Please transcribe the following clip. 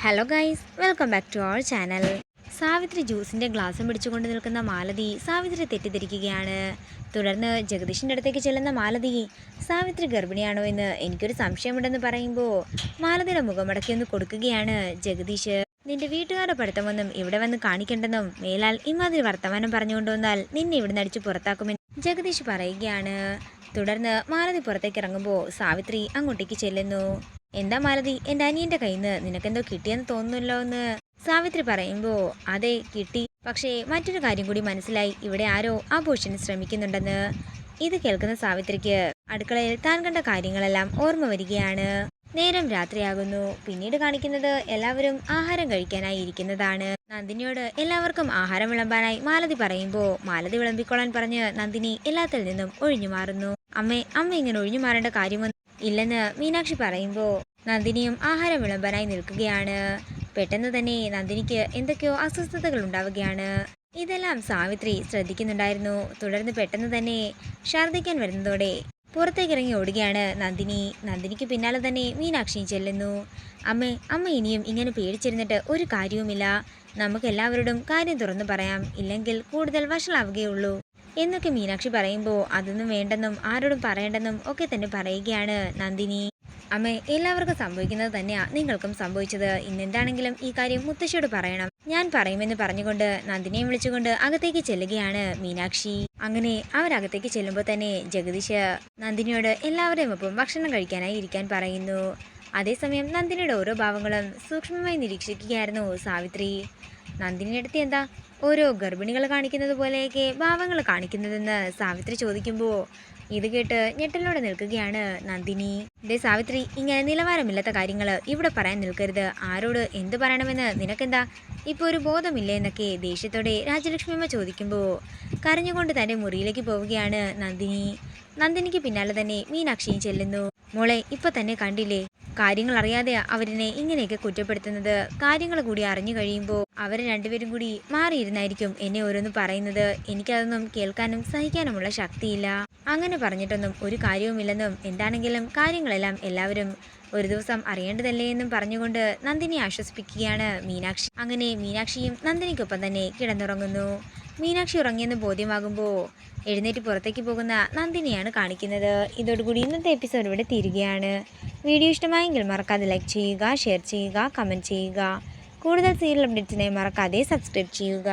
Hello guys, welcome back to our channel. Savitri ജ്യൂസിൻ്റെ ഗ്ലാസും പിടിച്ചുകൊണ്ട് നിൽക്കുന്ന മാലതി സാവിത്രി തെറ്റിദ്ധരിക്കുകയാണ്. തുടർന്ന് ജഗദീഷിൻ്റെ അടുത്തേക്ക് ചെല്ലുന്ന മാലതി, സാവിത്രി ഗർഭിണിയാണോ എന്ന് എനിക്കൊരു സംശയമുണ്ടെന്ന് പറയുമ്പോൾ മാലതിയുടെ മുഖമടക്കിയൊന്ന് കൊടുക്കുകയാണ് ജഗദീഷ്. നിന്റെ വീട്ടുകാരുടെ പഠിത്തമൊന്നും ഇവിടെ വന്ന് കാണിക്കേണ്ടെന്നും മേലാൽ ഇമാതിരി വർത്തമാനം പറഞ്ഞുകൊണ്ട് വന്നാൽ നിന്നെ ഇവിടെ നടിച്ച് പുറത്താക്കുമെന്ന് ജഗദീഷ് പറയുകയാണ്. തുടർന്ന് മാലതി പുറത്തേക്ക് ഇറങ്ങുമ്പോൾ സാവിത്രി അങ്ങോട്ടേക്ക് ചെല്ലുന്നു. എന്താ മാലതി, എൻ്റെ അനിയൻ്റെ കയ്യിൽ നിന്ന് നിനക്കെന്തോ കിട്ടിയെന്ന് തോന്നുന്നല്ലോ എന്ന് സാവിത്രി പറയുമ്പോൾ അതെ കിട്ടി, പക്ഷേ മറ്റൊരു കാര്യം കൂടി മനസ്സിലായി, ഇവിടെ ആരോ ആഘോഷത്തിന് ശ്രമിക്കുന്നുണ്ടെന്ന്. ഇത് കേൾക്കുന്ന സാവിത്രിക്ക് അടുക്കളയിൽ താൻ കണ്ട കാര്യങ്ങളെല്ലാം ഓർമ്മ വരികയാണ്. നേരം രാത്രിയാകുന്നു. പിന്നീട് കാണിക്കുന്നത് എല്ലാവരും ആഹാരം കഴിക്കാനായി ഇരിക്കുന്നതാണ്. നന്ദിനിയോട് എല്ലാവർക്കും ആഹാരം വിളമ്പാനായി മാലതി പറയുമ്പോൾ മാലതി വിളമ്പിക്കൊള്ളാൻ പറഞ്ഞ് നന്ദിനി എല്ലാത്തിൽ നിന്നും ഒഴിഞ്ഞു മാറുന്നു. അമ്മ ഇങ്ങനെ ഒഴിഞ്ഞു മാറേണ്ട കാര്യമൊന്നും ഇല്ലെന്ന് മീനാക്ഷി പറയുമ്പോൾ നന്ദിനിയും ആഹാരം വിളമ്പാനായി നിൽക്കുകയാണ്. പെട്ടെന്ന് തന്നെ നന്ദിനിക്ക് എന്തൊക്കെയോ അസ്വസ്ഥതകൾ ഉണ്ടാവുകയാണ്. ഇതെല്ലാം സാവിത്രി ശ്രദ്ധിക്കുന്നുണ്ടായിരുന്നു. തുടർന്ന് പെട്ടെന്ന് തന്നെ ഛർദ്ദിക്കാൻ വരുന്നതോടെ പുറത്തേക്ക് ഇറങ്ങി ഓടുകയാണ് നന്ദിനി. നന്ദിനിക്ക് പിന്നാലെ തന്നെ മീനാക്ഷി ചെല്ലുന്നു. അമ്മ ഇനിയും ഇങ്ങനെ പേടിച്ചിരുന്നിട്ട് ഒരു കാര്യവുമില്ല. നമുക്ക് എല്ലാവരോടും കാര്യം തുറന്നു പറയാം, ഇല്ലെങ്കിൽ കൂടുതൽ വഷളാവുകയുള്ളൂ എന്നൊക്കെ മീനാക്ഷി പറയുമ്പോൾ അതൊന്നും വേണ്ടെന്നും ആരോടും പറയേണ്ടെന്നും ഒക്കെ തന്നെ പറയുകയാണ് നന്ദിനി. എല്ലാവർക്കും സംഭവിക്കുന്നത് തന്നെയാ നിങ്ങൾക്കും സംഭവിച്ചത്. ഇന്നെന്താണെങ്കിലും ഈ കാര്യം മുത്തശ്ശിയോട് പറയണം. ഞാൻ പറയുമെന്ന് പറഞ്ഞുകൊണ്ട് നന്ദിനിയെ വിളിച്ചുകൊണ്ട് അകത്തേക്ക് ചെല്ലുകയാണ് മീനാക്ഷി. അങ്ങനെ അവരകത്തേക്ക് ചെല്ലുമ്പോൾ തന്നെ ജഗദീഷ് നന്ദിനിയോട് എല്ലാവരുടെയും ഒപ്പം ഭക്ഷണം കഴിക്കാനായി ഇരിക്കാൻ പറയുന്നു. അതേസമയം നന്ദിനിയുടെ ഓരോ ഭാവങ്ങളും സൂക്ഷ്മമായി നിരീക്ഷിക്കുകയായിരുന്നു സാവിത്രി. നന്ദിനിയുടെ അടുത്ത് എന്താ ഓരോ ഗർഭിണികൾ കാണിക്കുന്നത് പോലെയൊക്കെ ഭാവങ്ങൾ കാണിക്കുന്നതെന്ന് സാവിത്രി ചോദിക്കുമ്പോൾ ഇത് കേട്ട് ഞെട്ടലോടെ നിൽക്കുകയാണ് നന്ദിനി. ഇതേ സാവിത്രി, ഇങ്ങനെ നിലവാരമില്ലാത്ത കാര്യങ്ങൾ ഇവിടെ പറയാൻ നിൽക്കരുത്. ആരോട് എന്ത് പറയണമെന്ന് നിനക്കെന്താ ഇപ്പോൾ ഒരു ബോധമില്ലേ എന്നൊക്കെ ദേഷ്യത്തോടെ രാജലക്ഷ്മിയമ്മ ചോദിക്കുമ്പോൾ കരഞ്ഞുകൊണ്ട് തൻ്റെ മുറിയിലേക്ക് പോവുകയാണ് നന്ദിനി. നന്ദിനിക്ക് പിന്നാലെ തന്നെ മീനാക്ഷിയും ചെല്ലുന്നു. മോളെ, ഇപ്പൊ തന്നെ കണ്ടില്ലേ, കാര്യങ്ങൾ അറിയാതെ അവരിനെ ഇങ്ങനെയൊക്കെ കുറ്റപ്പെടുത്തുന്നത്. കാര്യങ്ങൾ കൂടി അറിഞ്ഞു കഴിയുമ്പോൾ അവർ രണ്ടുപേരും കൂടി മാറിയിരുന്നായിരിക്കും എന്നെ ഓരോന്ന് പറയുന്നത്. എനിക്കതൊന്നും കേൾക്കാനും സഹിക്കാനുമുള്ള ശക്തിയില്ല. അങ്ങനെ പറഞ്ഞിട്ടൊന്നും ഒരു കാര്യവുമില്ലെന്നും എന്താണെങ്കിലും കാര്യങ്ങളെല്ലാം എല്ലാവരും ഒരു ദിവസം അറിയേണ്ടതല്ലേ എന്നും പറഞ്ഞുകൊണ്ട് നന്ദിനി ആശ്വസിപ്പിക്കുകയാണ് മീനാക്ഷി. അങ്ങനെ മീനാക്ഷിയും നന്ദിനിക്കൊപ്പം തന്നെ കിടന്നുറങ്ങുന്നു. മീനാക്ഷി ഉറങ്ങിയെന്ന് ബോധ്യമാകുമ്പോൾ എഴുന്നേറ്റ് പുറത്തേക്ക് പോകുന്ന നന്ദിനിയാണ് കാണിക്കുന്നത്. ഇതോടുകൂടി ഇന്നത്തെ എപ്പിസോഡ് ഇവിടെ തീരുകയാണ്. വീഡിയോ ഇഷ്ടമായെങ്കിൽ മറക്കാതെ ലൈക്ക് ചെയ്യുക, ഷെയർ ചെയ്യുക, കമൻറ്റ് ചെയ്യുക. കൂടുതൽ സീരിയൽ അപ്ഡേറ്റ്സിനെ മറക്കാതെ സബ്സ്ക്രൈബ് ചെയ്യുക.